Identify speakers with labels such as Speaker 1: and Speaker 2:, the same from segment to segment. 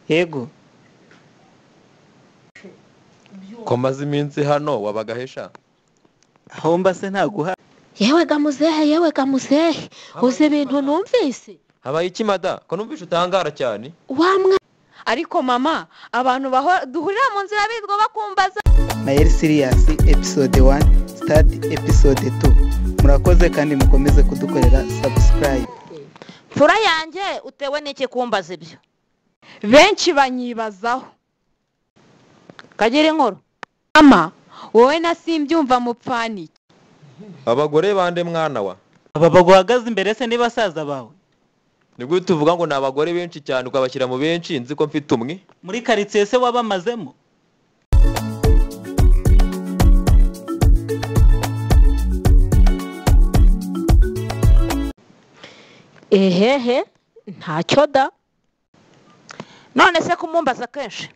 Speaker 1: Yego.
Speaker 2: Ko maze iminsi hano wabagahesha.
Speaker 1: Aho mba se ntaguha.
Speaker 3: Yewe gamuzehe. Uzi ibintu numvise.
Speaker 2: Habaye iki mada? Ko numvishe utangara cyane.
Speaker 3: Wamwa. Ariko mama, abantu duhurira mu nzira bitwa bakumbaza.
Speaker 1: Mayeri Serious episode 1 start episode 2. Murakoze kandi mukomeze kudukorera subscribe.
Speaker 3: Fura yanjye utewe n'iki kumbaza ibyo.
Speaker 4: Benshi banyibazaho. Kagere inkoro. Mama, wowe nasimbyumva mupfani.
Speaker 2: Abagore bande mwana wa?
Speaker 1: Aba baguhagaze imbere se ni basaza bawe.
Speaker 2: Nibwo tuvuga ngo nabagore benshi cyane ukabashyira mu benshi nzi ko mfite umwe.
Speaker 1: Muri quartier se wabamazemo.
Speaker 3: Ehehe, ntacyo da. None se kumumbaza kenshi.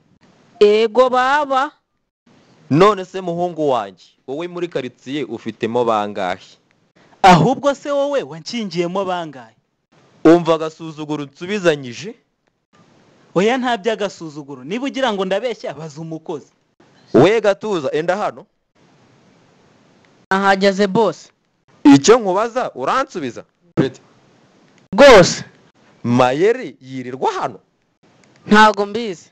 Speaker 3: Ego baba.
Speaker 2: None se muhungu wanjye, wowe muri quartier ufitemo bangahe?
Speaker 1: Ahubwo se wowe wancingiyemo bangahe?
Speaker 2: Umva gasuzuguro nsubizanyije?
Speaker 1: Oya nta byagasuzuguro. Niba ugira ngo ndabeshya baza umukozi.
Speaker 2: We gatuza enda hano.
Speaker 3: Ahageze boss.
Speaker 2: Icyo nkubaza uransubiza?
Speaker 3: Gose.
Speaker 2: Mayeri yirirwa hano.
Speaker 3: Ntago mbizi.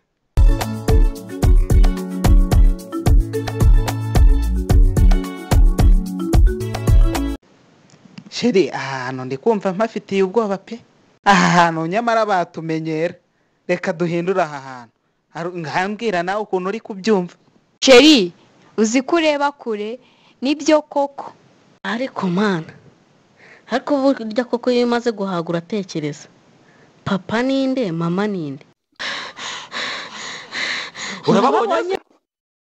Speaker 1: Sheri ahantu ndi kumva mpafitiye ubwoba pe. Ahantu nyamara batumenyera. Reka duhindura aha hantu. Ngambwira nawe ukuntu uri kubyumva.
Speaker 4: Sheri, uzi kureba kure nibyo koko.
Speaker 3: Ariko mana. Ariko burya koko iyo umaze guhagura tekereza. Papa ninde, mama ninde?
Speaker 2: Urababonye?